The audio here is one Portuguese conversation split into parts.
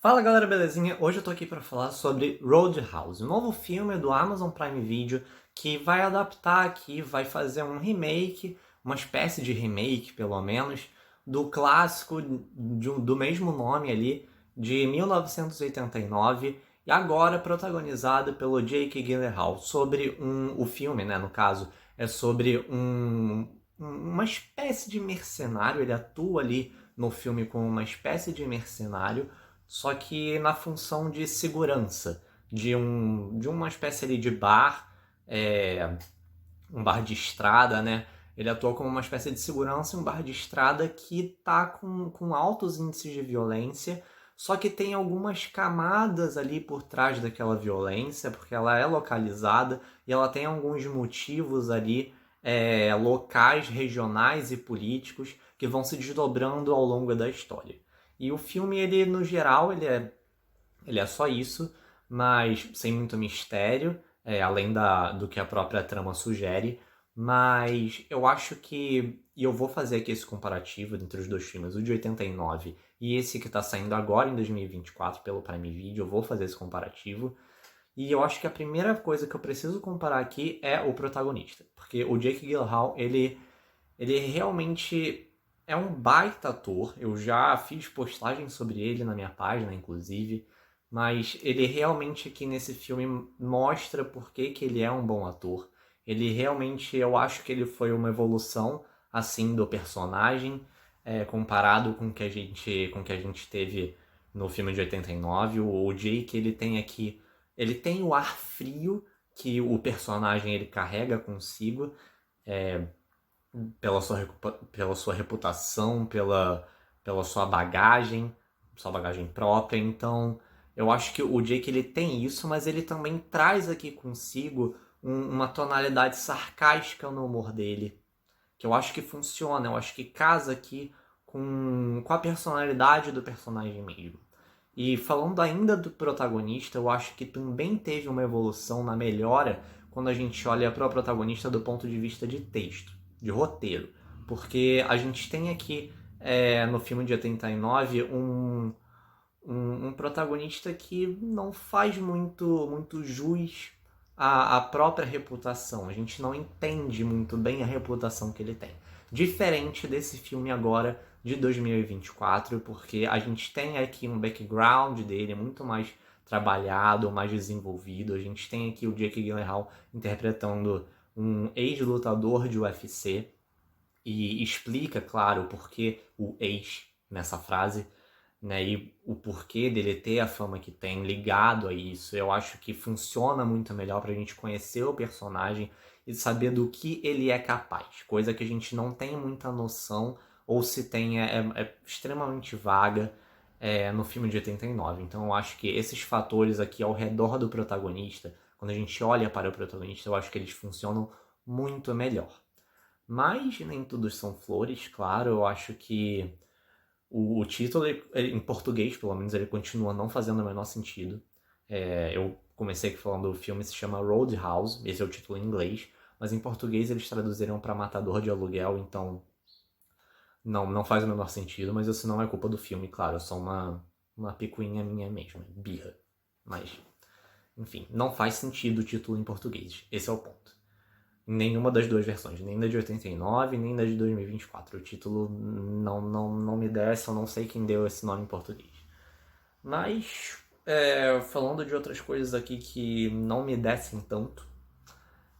Fala galera, belezinha? Hoje eu tô aqui pra falar sobre Roadhouse, um novo filme do Amazon Prime Video que vai adaptar aqui, vai fazer um remake, uma espécie de remake pelo menos, do clássico do mesmo nome ali, de 1989, e agora protagonizado pelo Jake Gyllenhaal, sobre o filme, né, no caso, é sobre uma espécie de mercenário, ele atua ali no filme como uma espécie de mercenário, só que na função de segurança, de uma espécie ali de bar, um bar de estrada, né? Ele atua como uma espécie de segurança em um bar de estrada que tá com altos índices de violência, só que tem algumas camadas ali por trás daquela violência, porque ela é localizada e ela tem alguns motivos ali locais, regionais e políticos que vão se desdobrando ao longo da história. E o filme, ele no geral, ele é só isso, mas sem muito mistério, além do que a própria trama sugere. Mas eu acho que, e eu vou fazer aqui esse comparativo entre os dois filmes, o de 89 e esse que está saindo agora em 2024 pelo Prime Video, eu vou fazer esse comparativo. E eu acho que a primeira coisa que eu preciso comparar aqui é o protagonista, porque o Jake Gyllenhaal, ele realmente é um baita ator. Eu já fiz postagem sobre ele na minha página, inclusive. Mas ele realmente aqui nesse filme mostra por que que ele é um bom ator. Ele realmente, eu acho que ele foi uma evolução, assim, do personagem, comparado com o que a gente teve no filme de 89. O Jake, ele tem aqui, ele tem o ar frio que o personagem ele carrega consigo, pela sua reputação, pela sua bagagem própria. Então, eu acho que o Jake ele tem isso, mas ele também traz aqui consigo uma tonalidade sarcástica no humor dele, que eu acho que funciona, eu acho que casa aqui com a personalidade do personagem mesmo. E falando ainda do protagonista, eu acho que também teve uma evolução na melhora quando a gente olha para o protagonista do ponto de vista de texto, de roteiro. Porque a gente tem aqui no filme de 89 um protagonista que não faz muito jus à própria reputação. A gente não entende muito bem a reputação que ele tem. Diferente desse filme agora de 2024, porque a gente tem aqui um background dele muito mais trabalhado, mais desenvolvido. A gente tem aqui o Jake Gyllenhaal interpretando um ex-lutador de UFC e explica, claro, o porquê o ex nessa frase, né? E o porquê dele ter a fama que tem ligado a isso. Eu acho que funciona muito melhor pra gente conhecer o personagem e saber do que ele é capaz. Coisa que a gente não tem muita noção, ou se tem é extremamente vaga no filme de 89. Então eu acho que esses fatores aqui ao redor do protagonista, quando a gente olha para o protagonista, eu acho que eles funcionam muito melhor. Mas nem tudo são flores, claro. Eu acho que o título, em português, pelo menos, ele continua não fazendo o menor sentido. Eu comecei aqui falando do filme, se chama Roadhouse, esse é o título em inglês, mas em português eles traduziram para Matador de Aluguel, então não faz o menor sentido, mas isso não é culpa do filme, claro, é só uma picuinha minha mesmo, birra. Mas, enfim, não faz sentido o título em português, esse é o ponto. Em nenhuma das duas versões, nem da de 89, nem da de 2024. O título não me desce, eu não sei quem deu esse nome em português. Mas, falando de outras coisas aqui que não me descem tanto,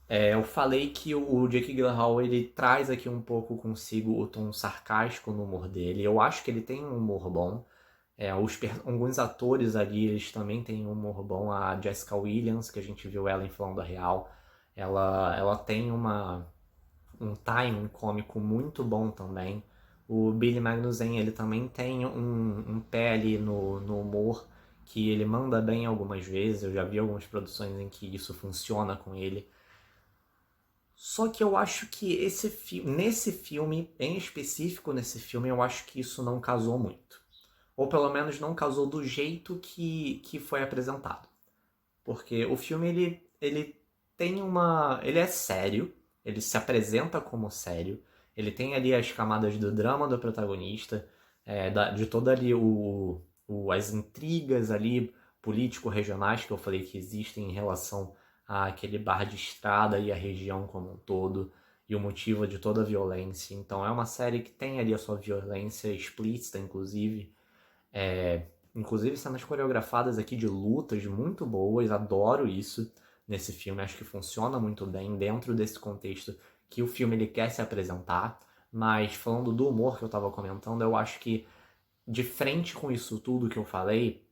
eu falei que o Jake Gyllenhaal ele traz aqui um pouco consigo o tom sarcástico no humor dele. Eu acho que ele tem um humor bom. Alguns atores ali, eles também têm um humor bom. A Jessica Williams, que a gente viu ela em Falando a Real, ela tem um timing cômico muito bom também. O Billy Magnussen, ele também tem um pé ali no humor, que ele manda bem algumas vezes. Eu já vi algumas produções em que isso funciona com ele. Só que eu acho que nesse filme, em específico nesse filme, eu acho que isso não casou muito. Ou pelo menos não casou do jeito que foi apresentado. Porque o filme, ele tem uma... Ele é sério, ele se apresenta como sério, ele tem ali as camadas do drama do protagonista, de todo ali as intrigas ali político-regionais que eu falei que existem em relação àquele bar de estrada e a região como um todo, e o motivo de toda a violência. Então é uma série que tem ali a sua violência explícita, inclusive. Inclusive cenas coreografadas aqui de lutas muito boas, adoro isso nesse filme, acho que funciona muito bem dentro desse contexto que o filme ele quer se apresentar. Mas falando do humor que eu tava comentando, eu acho que de frente com isso tudo que eu falei,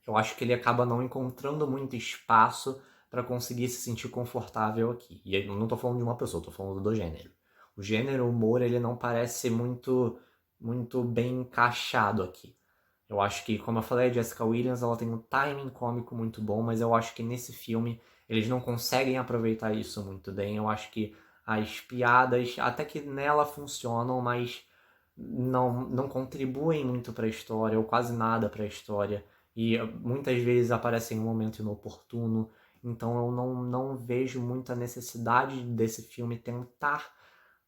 eu acho que ele acaba não encontrando muito espaço para conseguir se sentir confortável aqui. E eu não tô falando de uma pessoa, tô falando do gênero. O gênero humor, ele não parece muito bem encaixado aqui. Eu acho que, como eu falei, a Jessica Williams, ela tem um timing cômico muito bom, mas eu acho que nesse filme eles não conseguem aproveitar isso muito bem. Eu acho que as piadas, até que nela funcionam, mas não contribuem muito para a história, ou quase nada para a história. E muitas vezes aparecem em um momento inoportuno. Então eu não vejo muita necessidade desse filme tentar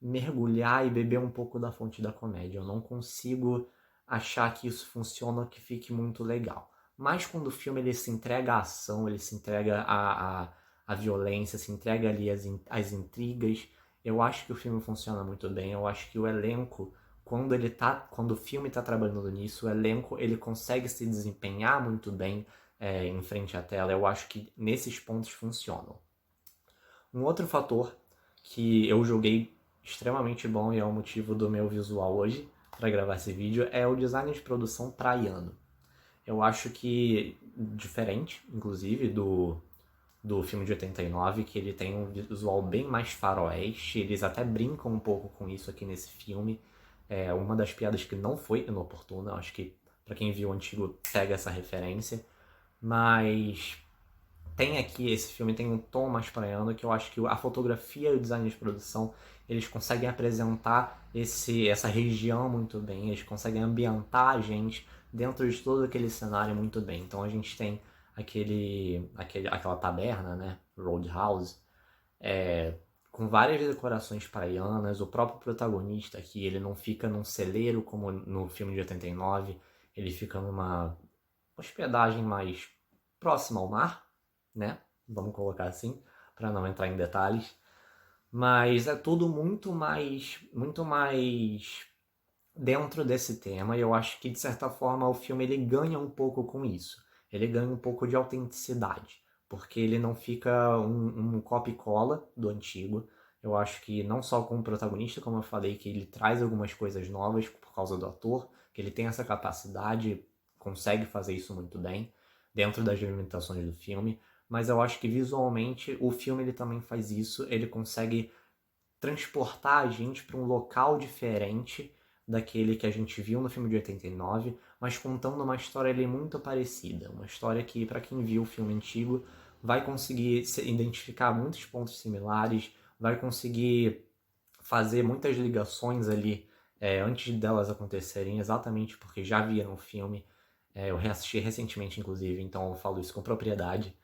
mergulhar e beber um pouco da fonte da comédia. Eu não consigo achar que isso funciona, que fique muito legal. Mas quando o filme ele se entrega à ação, ele se entrega à violência, se entrega ali às intrigas, eu acho que o filme funciona muito bem. Eu acho que o elenco, quando o filme está trabalhando nisso, o elenco ele consegue se desempenhar muito bem em frente à tela. Eu acho que nesses pontos funcionam. Um outro fator que eu julguei extremamente bom e é o motivo do meu visual hoje para gravar esse vídeo é o design de produção praiano. Eu acho que, diferente, inclusive, do filme de 89, que ele tem um visual bem mais faroeste, eles até brincam um pouco com isso aqui nesse filme. É uma das piadas que não foi inoportuna, eu acho que para quem viu o antigo pega essa referência, mas tem aqui, esse filme tem um tom mais praiano, que eu acho que a fotografia e o design de produção, eles conseguem apresentar essa região muito bem, eles conseguem ambientar a gente dentro de todo aquele cenário muito bem. Então a gente tem aquela taberna, né, Roadhouse, com várias decorações praianas, o próprio protagonista aqui, ele não fica num celeiro como no filme de 89, ele fica numa hospedagem mais próxima ao mar, né? Vamos colocar assim, para não entrar em detalhes. Mas é tudo muito mais dentro desse tema, e eu acho que de certa forma o filme ele ganha um pouco com isso. Ele ganha um pouco de autenticidade, porque ele não fica um copia e cola do antigo. Eu acho que não só com o protagonista, como eu falei, que ele traz algumas coisas novas por causa do ator, que ele tem essa capacidade, consegue fazer isso muito bem dentro das limitações do filme, mas eu acho que visualmente o filme ele também faz isso, ele consegue transportar a gente para um local diferente daquele que a gente viu no filme de 89, mas contando uma história ali muito parecida, uma história que para quem viu o filme antigo vai conseguir identificar muitos pontos similares, vai conseguir fazer muitas ligações ali antes delas acontecerem, exatamente porque já viram o filme. Eu reassisti recentemente, inclusive, então eu falo isso com propriedade.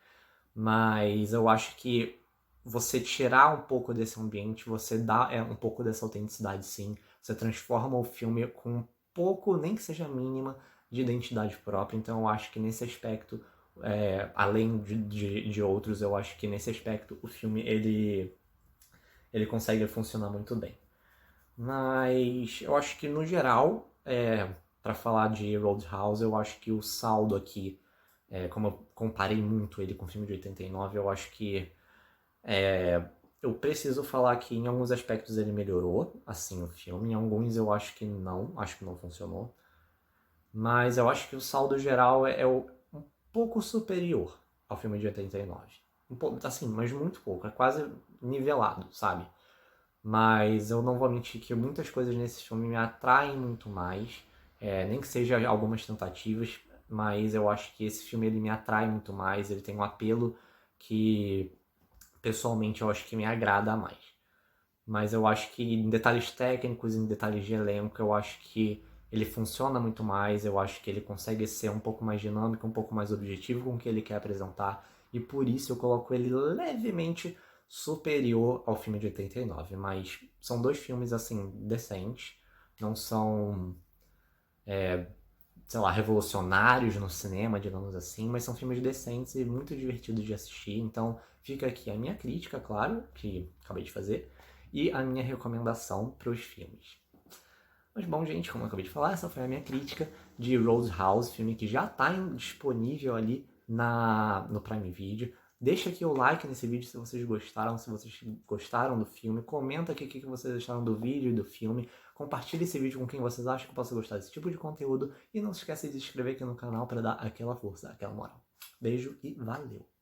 Mas eu acho que você tirar um pouco desse ambiente, você dá um pouco dessa autenticidade, sim. Você transforma o filme com um pouco, nem que seja mínima, de identidade própria. Então eu acho que nesse aspecto, além de outros, eu acho que nesse aspecto o filme ele consegue funcionar muito bem. Mas eu acho que no geral, para falar de Roadhouse, eu acho que o saldo aqui, como eu comparei muito ele com o filme de 89, eu acho que eu preciso falar que em alguns aspectos ele melhorou, assim, o filme. Em alguns eu acho que não funcionou. Mas eu acho que o saldo geral um pouco superior ao filme de 89. Um pouco, assim, mas muito pouco, é quase nivelado, sabe? Mas eu não vou mentir que muitas coisas nesse filme me atraem muito mais, nem que seja algumas tentativas, mas eu acho que esse filme ele me atrai muito mais, ele tem um apelo que pessoalmente eu acho que me agrada mais. Mas eu acho que em detalhes técnicos, em detalhes de elenco, eu acho que ele funciona muito mais, eu acho que ele consegue ser um pouco mais dinâmico, um pouco mais objetivo com o que ele quer apresentar, e por isso eu coloco ele levemente superior ao filme de 89, mas são dois filmes assim decentes, não são sei lá, revolucionários no cinema, digamos assim, mas são filmes decentes e muito divertidos de assistir. Então fica aqui a minha crítica, claro, que acabei de fazer, e a minha recomendação para os filmes. Mas bom, gente, como eu acabei de falar, essa foi a minha crítica de Roadhouse, filme que já está disponível ali no Prime Video. Deixa aqui o like nesse vídeo se vocês gostaram, se vocês gostaram do filme. Comenta aqui o que vocês acharam do vídeo e do filme. Compartilhe esse vídeo com quem vocês acham que possa gostar desse tipo de conteúdo. E não se esqueça de se inscrever aqui no canal para dar aquela força, aquela moral. Beijo e valeu!